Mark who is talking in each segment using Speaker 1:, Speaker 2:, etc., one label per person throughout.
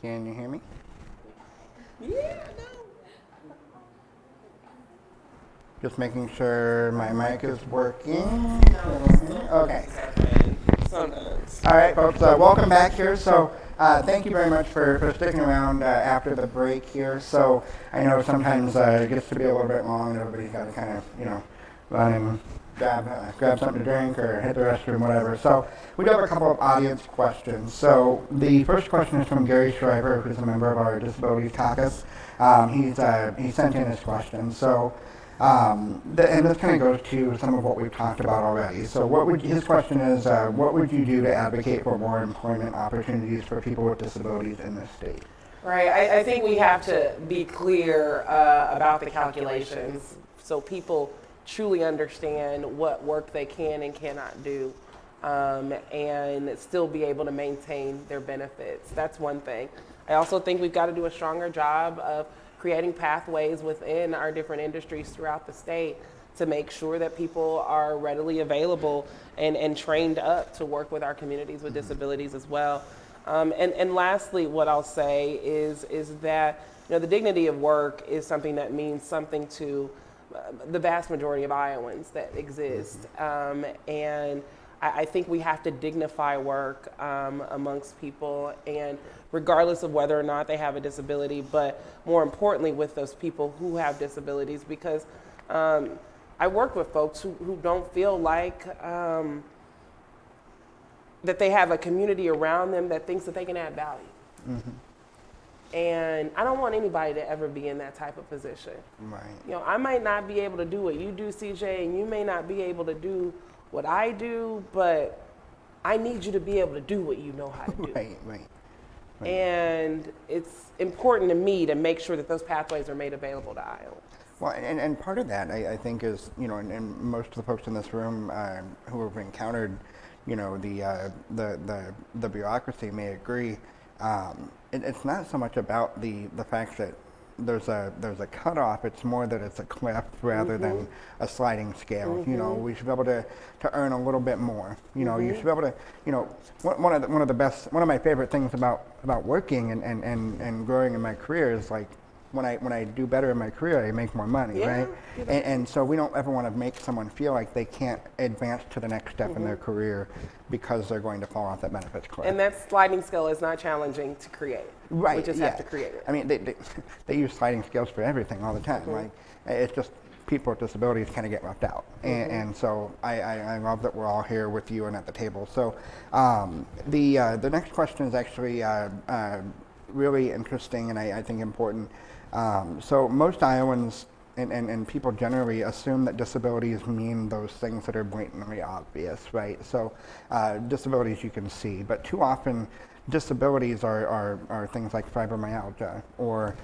Speaker 1: Can you hear me?
Speaker 2: Yeah, no.
Speaker 1: Just making sure my mic is working. Okay.
Speaker 2: Sometimes.
Speaker 1: All right, folks, welcome back here. So thank you very much for sticking around after the break here. So I know sometimes it gets to be a little bit long and everybody's got to kind of, run and grab something to drink or hit the restroom, whatever. So we do have a couple of audience questions. So the first question is from Gary Shriver, who's a member of our Disabilities Caucus. He sent in his question. So and this kind of goes to some of what we've talked about already. So his question is, what would you do to advocate for more employment opportunities for people with disabilities in this state?
Speaker 2: Right. I think we have to be clear about the calculations so people truly understand what work they can and cannot do and still be able to maintain their benefits. That's one thing. I also think we've got to do a stronger job of creating pathways within our different industries throughout the state to make sure that people are readily available and trained up to work with our communities with disabilities as well. And lastly, what I'll say is that the dignity of work is something that means something to the vast majority of Iowans that exist. And I think we have to dignify work amongst people, and regardless of whether or not they have a disability, but more importantly with those people who have disabilities, because I work with folks who don't feel like that they have a community around them that thinks that they can add value. And I don't want anybody to ever be in that type of position.
Speaker 1: Right.
Speaker 2: I might not be able to do what you do, CJ, and you may not be able to do what I do, but I need you to be able to do what you know how to do.
Speaker 1: Right.
Speaker 2: And it's important to me to make sure that those pathways are made available to Iowans.
Speaker 1: Well, and part of that, I think, is, and most of the folks in this room who have encountered, the bureaucracy may agree. It's not so much about the fact that there's a cutoff. It's more that it's a cliff rather than a sliding scale. We should be able to earn a little bit more. You should be able to. One of my favorite things about working and growing in my career is like when I do better in my career, I make more money, right? And so we don't ever want to make someone feel like they can't advance to the next step in their career because they're going to fall off that benefits cliff.
Speaker 2: And that sliding scale is not challenging to create.
Speaker 1: Right.
Speaker 2: We just have to create it.
Speaker 1: I mean, they use sliding scales for everything all the time. Like, it's just people with disabilities kind of get left out. And so I love that we're all here with you and at the table. So the next question is actually really interesting and I think important. So most Iowans and people generally assume that disabilities mean those things that are blatantly obvious, right? So disabilities you can see, but too often disabilities are things like fibromyalgia or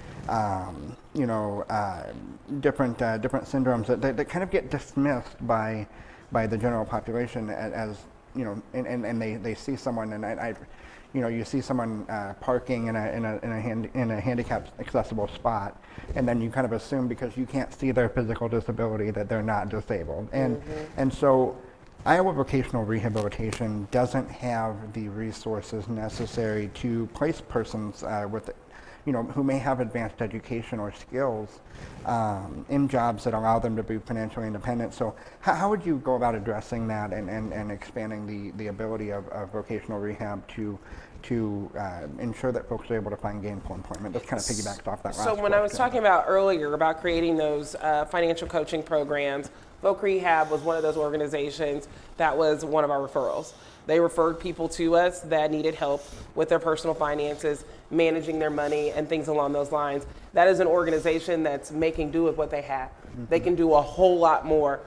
Speaker 1: different syndromes that kind of get dismissed by the general population as and they see someone and you see someone parking in a handicapped accessible spot, and then you kind of assume because you can't see their physical disability that they're not disabled. And so Iowa Vocational Rehabilitation doesn't have the resources necessary to place persons with who may have advanced education or skills in jobs that allow them to be financially independent. So how would you go about addressing that and expanding the ability of vocational rehab to ensure that folks are able to find gainful employment? This kind of piggybacks off that last
Speaker 2: So when I was
Speaker 1: question.
Speaker 2: talking about earlier about creating those financial coaching programs, Voc Rehab was one of those organizations that was one of our referrals. They referred people to us that needed help with their personal finances, managing their money, and things along those lines. That is an organization that's making do with what they have. They can do a whole lot more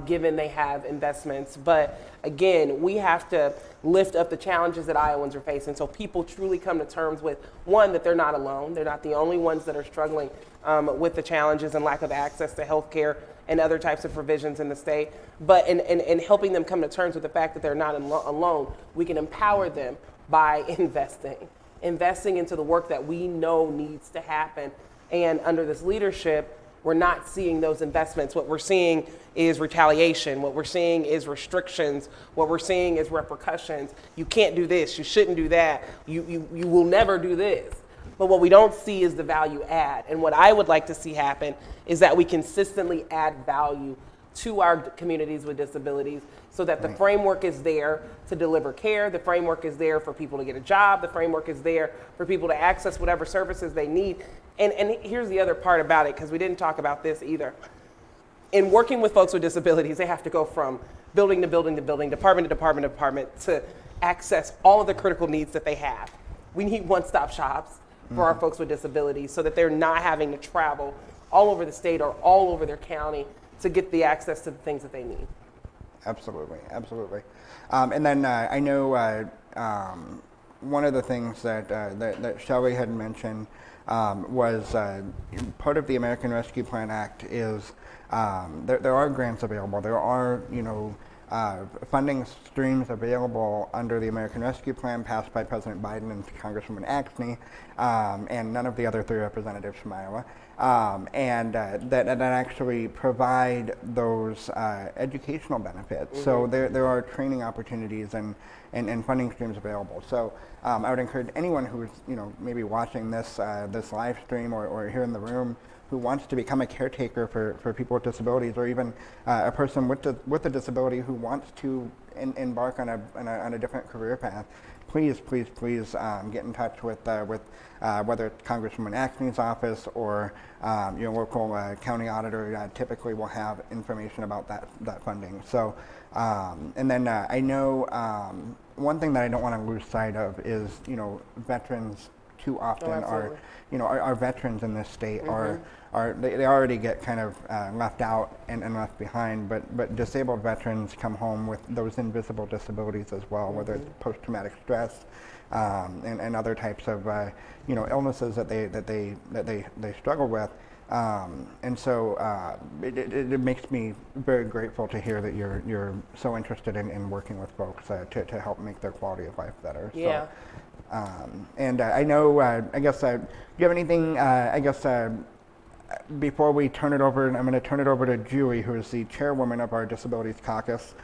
Speaker 2: given they have investments. But again, we have to lift up the challenges that Iowans are facing so people truly come to terms with, one, that they're not alone. They're not the only ones that are struggling with the challenges and lack of access to health care and other types of provisions in the state, but in helping them come to terms with the fact that they're not alone, we can empower them by investing into the work that we know needs to happen. And under this leadership, we're not seeing those investments. What we're seeing is retaliation. What we're seeing is restrictions. What we're seeing is repercussions. You can't do this. You shouldn't do that. You will never do this. But what we don't see is the value add. And what I would like to see happen is that we consistently add value to our communities with disabilities so that the framework is there to deliver care, the framework is there for people to get a job, the framework is there for people to access whatever services they need. And here's the other part about it, because we didn't talk about this either. In working with folks with disabilities, they have to go from building to building to building, department to department to department to access all of the critical needs that they have. We need one-stop shops for our folks with disabilities so that they're not having to travel all over the state or all over their county to get the access to the things that they need.
Speaker 1: Absolutely, absolutely. And then I know one of the things that Shelley had mentioned was part of the American Rescue Plan Act is there are grants available. There are, funding streams available under the American Rescue Plan passed by President Biden and Congresswoman Axne, and none of the other 3 representatives from Iowa, and that actually provide those educational benefits. So there are training opportunities and funding streams available. So I would encourage anyone who's maybe watching this this live stream or here in the room who wants to become a caretaker for people with disabilities, or even a person with a disability who wants to embark on a different career path, please get in touch with whether it's Congresswoman Axne's office or your local county auditor. Typically will have information about that funding. So and then I know one thing that I don't want to lose sight of is veterans too often our veterans in this state they already get kind of left out and left behind, but disabled veterans come home with those invisible disabilities as well, whether it's post-traumatic stress and other types of illnesses that they struggle with. And so it makes me very grateful to hear that you're so interested in working with folks to help make their quality of life better.
Speaker 2: Yeah.
Speaker 1: So, and I know, I guess, do you have anything, before we turn it over, and I'm going to turn it over to Julie, who is the chairwoman of our Disabilities Caucus,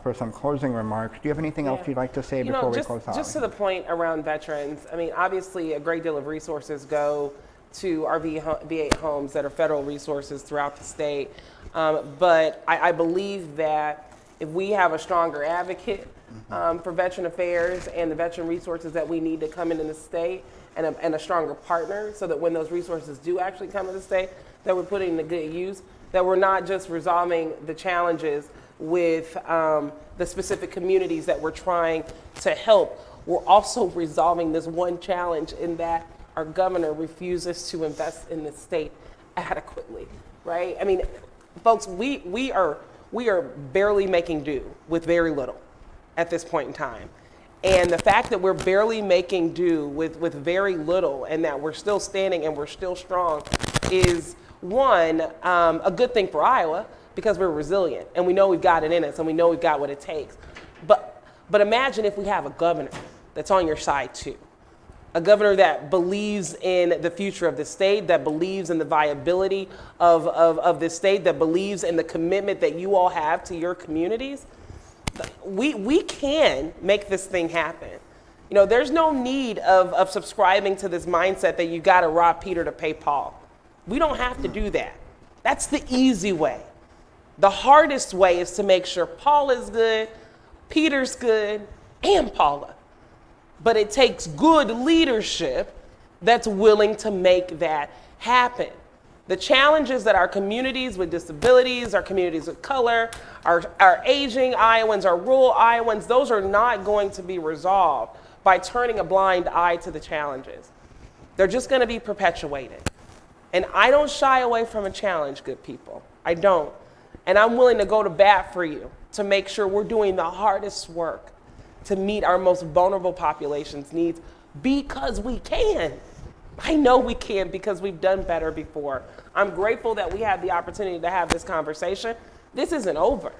Speaker 1: for some closing remarks. Do you have anything else you'd like to say before we close out?
Speaker 2: Just to the point around veterans, I mean, obviously a great deal of resources go to our VA homes that are federal resources throughout the state. But I believe that if we have a stronger advocate for veteran affairs and the veteran resources that we need to come into the state, and a stronger partner, so that when those resources do actually come to the state, that we're putting to good use, that we're not just resolving the challenges with the specific communities that we're trying to help. We're also resolving this one challenge in that our governor refuses to invest in the state adequately, right? I mean, folks, we are barely making do with very little at this point in time. And the fact that we're barely making do with very little and that we're still standing and we're still strong is, one, a good thing for Iowa because we're resilient and we know we've got it in us and we know we've got what it takes. But imagine if we have a governor that's on your side too. A governor that believes in the future of the state, that believes in the viability of the state, that believes in the commitment that you all have to your communities. We can make this thing happen. There's no need of subscribing to this mindset that you got to rob Peter to pay Paul. We don't have to do that. That's the easy way. The hardest way is to make sure Paul is good, Peter's good, and Paula. But it takes good leadership that's willing to make that happen. The challenges that our communities with disabilities, our communities of color, our aging Iowans, our rural Iowans, those are not going to be resolved by turning a blind eye to the challenges. They're just going to be perpetuated. And I don't shy away from a challenge, good people. I don't. And I'm willing to go to bat for you to make sure we're doing the hardest work to meet our most vulnerable population's needs because we can. I know we can because we've done better before. I'm grateful that we had the opportunity to have this conversation. This isn't over.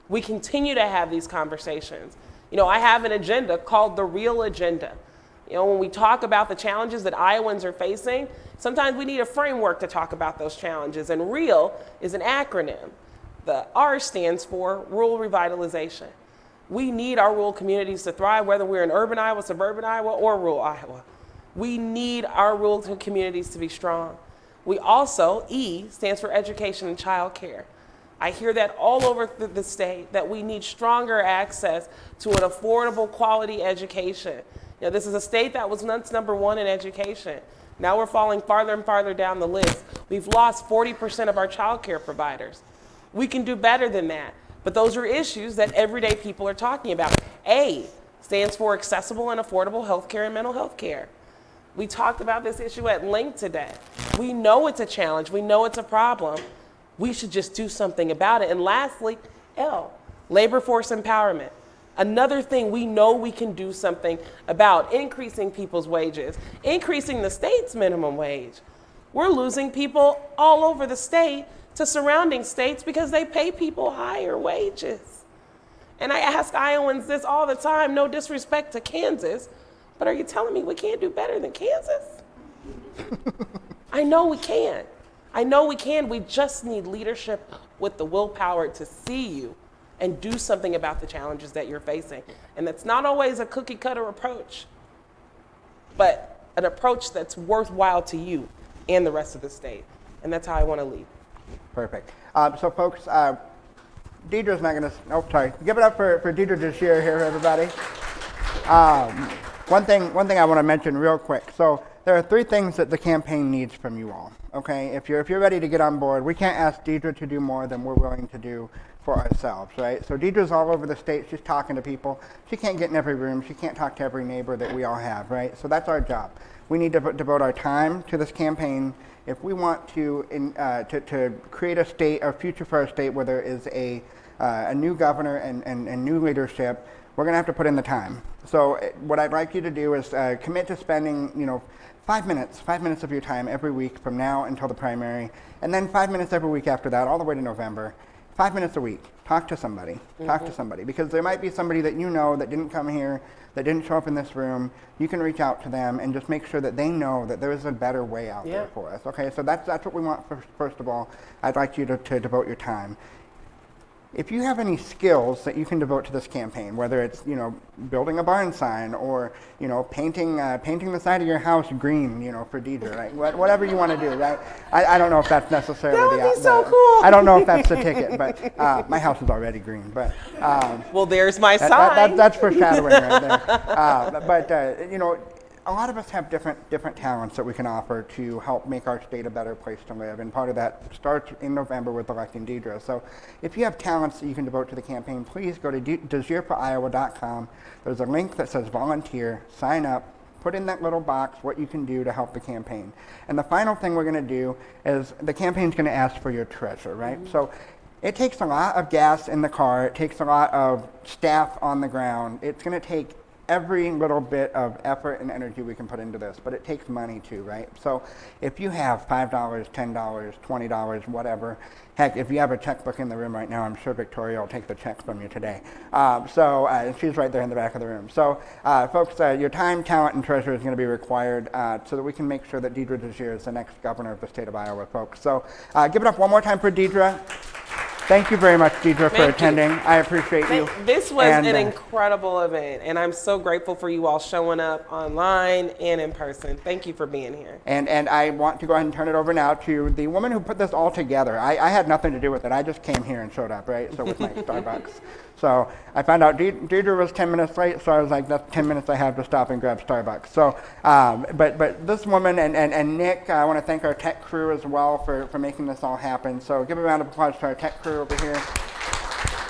Speaker 2: We continue to have these conversations. I have an agenda called the Real Agenda. When we talk about the challenges that Iowans are facing, sometimes we need a framework to talk about those challenges. And REAL is an acronym. The R stands for Rural Revitalization. We need our rural communities to thrive, whether we're in urban Iowa, suburban Iowa, or rural Iowa. We need our rural communities to be strong. We also, E stands for education and childcare. I hear that all over the state, that we need stronger access to an affordable quality education. You know, this is a state that was once number one in education. Now we're falling farther and farther down the list. We've lost 40% of our childcare providers. We can do better than that. But those are issues that everyday people are talking about. A stands for accessible and affordable healthcare and mental health care. We talked about this issue at length today. We know it's a challenge. We know it's a problem. We should just do something about it. And lastly, L, labor force empowerment. Another thing we know we can do something about: increasing people's wages, increasing the state's minimum wage. We're losing people all over the state to surrounding states because they pay people higher wages. And I ask Iowans this all the time, no disrespect to Kansas, but are you telling me we can't do better than Kansas? I know we can. I know we can. We just need leadership with the willpower to see you and do something about the challenges that you're facing. And that's not always a cookie cutter approach, but an approach that's worthwhile to you and the rest of the state. And that's how I want to lead.
Speaker 1: Perfect. So folks, Deidre's not going to, oh, sorry. Give it up for Deidre DeJear here, everybody. One thing I want to mention real quick. So there are 3 things that the campaign needs from you all. Okay, if you're ready to get on board, we can't ask Deidre to do more than we're willing to do for ourselves, right? So Deidre's all over the state. She's talking to people. She can't get in every room. She can't talk to every neighbor that we all have, right? So that's our job. We need to devote our time to this campaign if we want to create a state, a future for our state where there is a new governor and new leadership. We're going to have to put in the time. So what I'd like you to do is commit to spending, 5 minutes of your time every week from now until the primary, and then 5 minutes every week after that, all the way to November. 5 minutes a week. Talk to somebody. Mm-hmm. Talk to somebody, because there might be somebody that you know that didn't come here, that didn't show up in this room. You can reach out to them and just make sure that they know that there is a better way out there for us. Okay, so that's what we want first of all. I'd like you to devote your time. If you have any skills that you can devote to this campaign, whether it's building a barn sign or painting the side of your house green, for Deidre, right? Whatever you want to do, right? I don't know if that's necessarily
Speaker 2: that would be so cool.
Speaker 1: I don't know if that's the ticket, but my house is already green. But
Speaker 2: well, there's my sign.
Speaker 1: That's foreshadowing right there. But a lot of us have different talents that we can offer to help make our state a better place to live, and part of that starts in November with electing Deidre. So if you have talents that you can devote to the campaign, please go to DeJearForIowa.com. There's a link that says volunteer, sign up, put in that little box what you can do to help the campaign. And the final thing we're going to do is the campaign's going to ask for your treasure, right? Mm-hmm. So it takes a lot of gas in the car. It takes a lot of staff on the ground. It's going to take every little bit of effort and energy we can put into this, but it takes money too, right? So if you have $5, $10, $20, whatever, heck, if you have a checkbook in the room right now, I'm sure Victoria will take the check from you today. She's right there in the back of the room. So folks, your time, talent, and treasure is going to be required so that we can make sure that Deidre DeJear is the next governor of the state of Iowa, folks. So give it up one more time for Deidre. Thank you very much, Deidre, for attending. I appreciate you.
Speaker 2: This was an incredible event, and I'm so grateful for you all showing up online and in person. Thank you for being here.
Speaker 1: And I want to go ahead and turn it over now to the woman who put this all together. I had nothing to do with it. I just came here and showed up, right? So with my Starbucks. So I found out Deidre was 10 minutes late, so I was like, that's 10 minutes I have to stop and grab Starbucks. So, but this woman and Nick, I want to thank our tech crew as well for making this all happen. So give a round of applause to our tech crew over here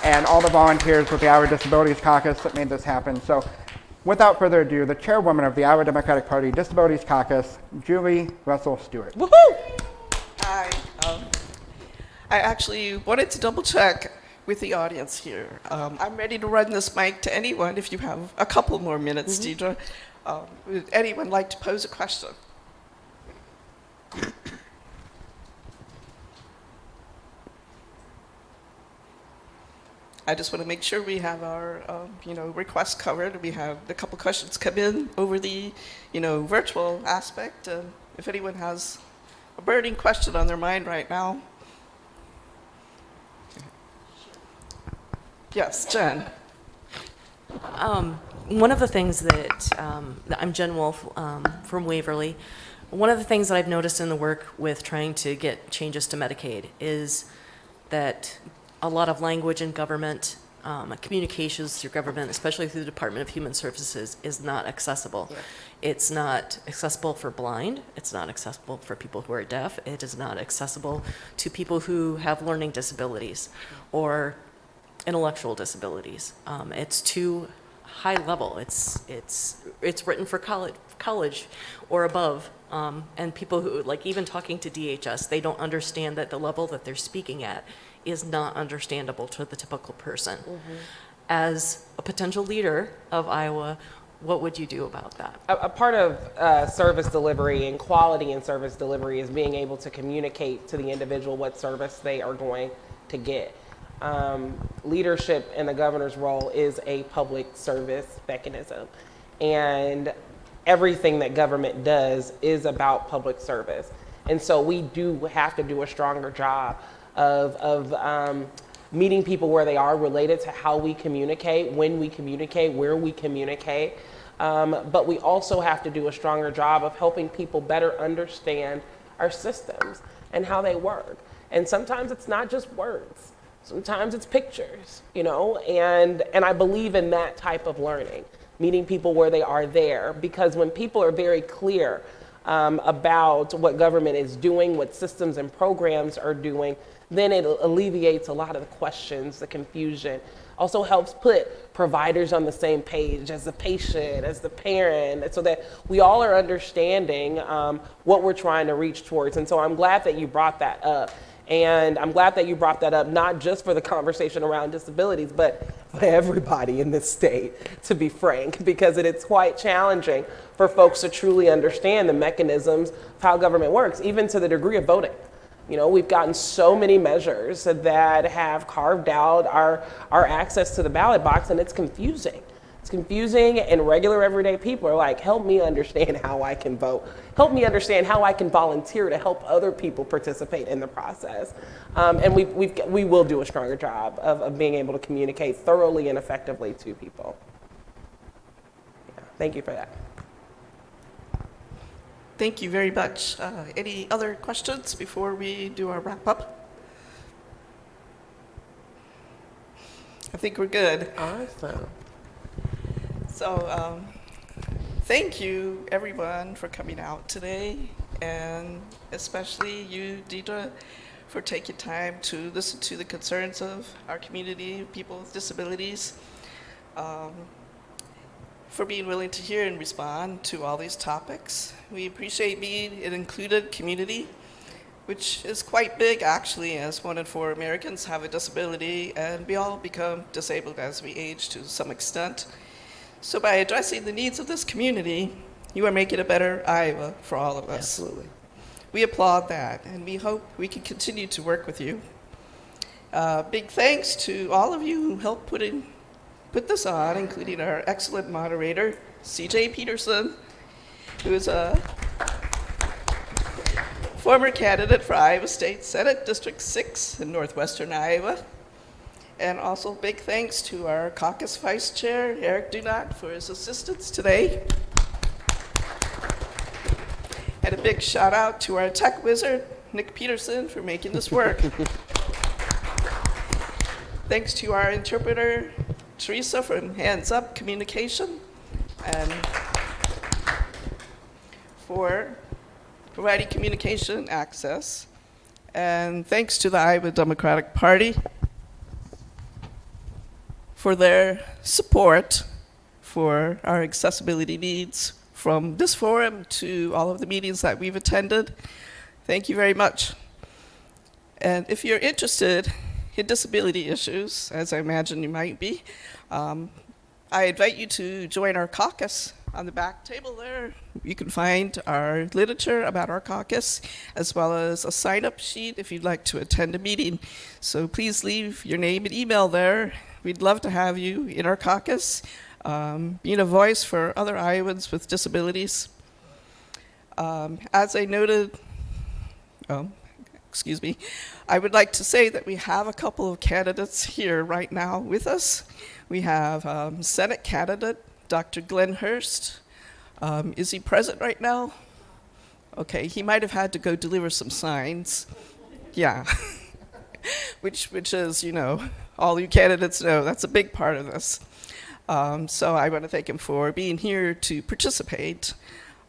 Speaker 1: and all the volunteers with the Iowa Disabilities Caucus that made this happen. So without further ado, the chairwoman of the Iowa Democratic Party Disabilities Caucus, Julie Russell Stewart.
Speaker 2: Woohoo!
Speaker 3: Hi. I actually wanted to double check with the audience here. I'm ready to run this mic to anyone if you have a couple more minutes, Deidre. Would anyone like to pose a question? I just want to make sure we have our, requests covered. We have a couple questions come in over the, virtual aspect. If anyone has a burning question on their mind right now. Yes, Jen.
Speaker 4: One of the things I'm Jen Wolf from Waverly. One of the things that I've noticed in the work with trying to get changes to Medicaid is that a lot of language in government, communications through government, especially through the Department of Human Services, is not accessible.
Speaker 2: Yeah.
Speaker 4: It's not accessible for blind. It's not accessible for people who are deaf. It is not accessible to people who have learning disabilities or intellectual disabilities. It's too high level. It's written for college or above. And people who, like even talking to DHS, they don't understand that the level that they're speaking at is not understandable to the typical person.
Speaker 2: Mm-hmm.
Speaker 4: As a potential leader of Iowa, what would you do about that?
Speaker 2: A part of service delivery and quality in service delivery is being able to communicate to the individual what service they are going to get. Leadership in the governor's role is a public service mechanism, and everything that government does is about public service. And so we do have to do a stronger job of meeting people where they are related to how we communicate, when we communicate, where we communicate. But we also have to do a stronger job of helping people better understand our systems and how they work. And sometimes it's not just words. Sometimes it's pictures, you know, and I believe in that type of learning, meeting people where they are there, because when people are very clear about what government is doing, what systems and programs are doing, then it alleviates a lot of the questions, the confusion. Also helps put providers on the same page as the patient, as the parent, so that we all are understanding what we're trying to reach towards. And so I'm glad that you brought that up. And I'm glad that you brought that up, not just for the conversation around disabilities, but for everybody in this state, to be frank, because it's quite challenging for folks to truly understand the mechanisms of how government works, even to the degree of voting. You know, we've gotten so many measures that have carved out our access to the ballot box, and it's confusing. It's confusing, and regular everyday people are like, help me understand how I can vote. Help me understand how I can volunteer to help other people participate in the process. And we will do a stronger job of being able to communicate thoroughly and effectively to people. Yeah, thank you for that.
Speaker 3: Thank you very much. Any other questions before we do our wrap up? I think we're good.
Speaker 2: Awesome.
Speaker 3: So thank you, everyone, for coming out today, and especially you, Deidre, for taking time to listen to the concerns of our community, people with disabilities, for being willing to hear and respond to all these topics. We appreciate being an included community, which is quite big, actually, as 1 in 4 Americans have a disability, and we all become disabled as we age to some extent. So by addressing the needs of this community, you are making a better Iowa for all of us.
Speaker 2: Absolutely.
Speaker 3: We applaud that, and we hope we can continue to work with you. Big thanks to all of you who helped put this on, including our excellent moderator, CJ Peterson, who is a former candidate for Iowa State Senate District 6 in northwestern Iowa. And also big thanks to our caucus vice chair, Eric Dunat, for his assistance today. And a big shout out to our tech wizard, Nick Peterson, for making this work. Thanks to our interpreter, Teresa, from Hands Up Communication, and for providing communication access. And thanks to the Iowa Democratic Party for their support for our accessibility needs, from this forum to all of the meetings that we've attended. Thank you very much. And if you're interested in disability issues, as I imagine you might be, I invite you to join our caucus. On the back table there, you can find our literature about our caucus, as well as a sign-up sheet if you'd like to attend a meeting. So please leave your name and email there. We'd love to have you in our caucus, being a voice for other Iowans with disabilities. As I noted, excuse me, I would like to say that we have a couple of candidates here right now with us. We have Senate candidate Dr. Glenn Hurst. Is he present right now? Okay, he might have had to go deliver some signs. Yeah, which is, you know, all you candidates know, that's a big part of this. So I want to thank him for being here to participate.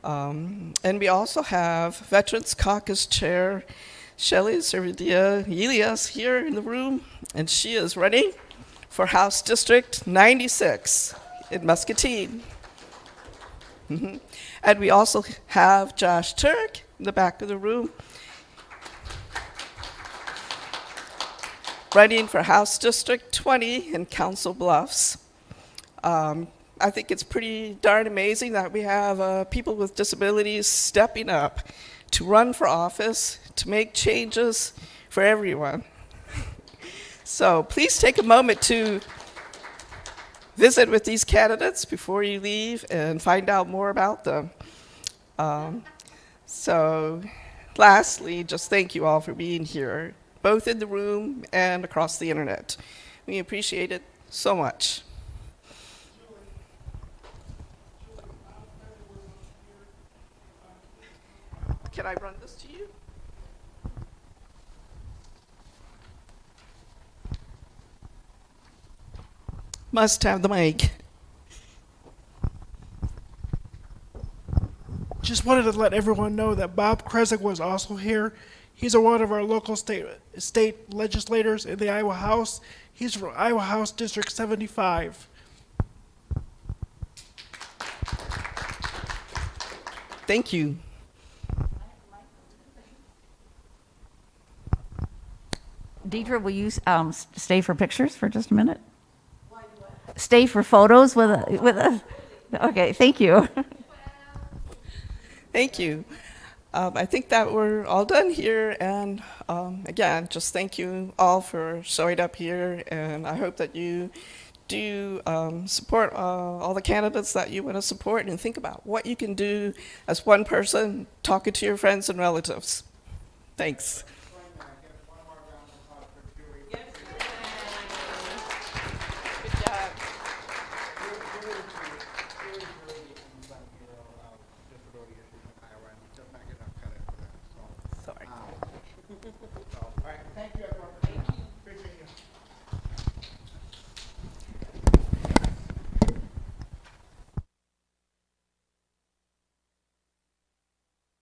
Speaker 3: And we also have Veterans Caucus Chair Shelley Servidia Elias here in the room, and she is running for House District 96 in Muscatine. And we also have Josh Turk in the back of the room, running for House District 20 in Council Bluffs. I think it's pretty darn amazing that we have people with disabilities stepping up to run for office, to make changes for everyone. So please take a moment to visit with these candidates before you leave and find out more about them. So lastly, just thank you all for being here, both in the room and across the internet. We appreciate it so much. Can I run this to you? Must have the mic.
Speaker 5: Just wanted to let everyone know that Bob Kresik was also here. He's one of our local state legislators in the Iowa House. He's from Iowa House District 75.
Speaker 3: Thank you.
Speaker 6: Deidre, will you stay for pictures for just a minute? Stay for photos with a. Okay, thank you.
Speaker 3: Thank you. I think that we're all done here, and again, just thank you all for showing up here, and I hope that you do support all the candidates that you want to support, and think about what you can do as one person talking to your friends and relatives. Thanks.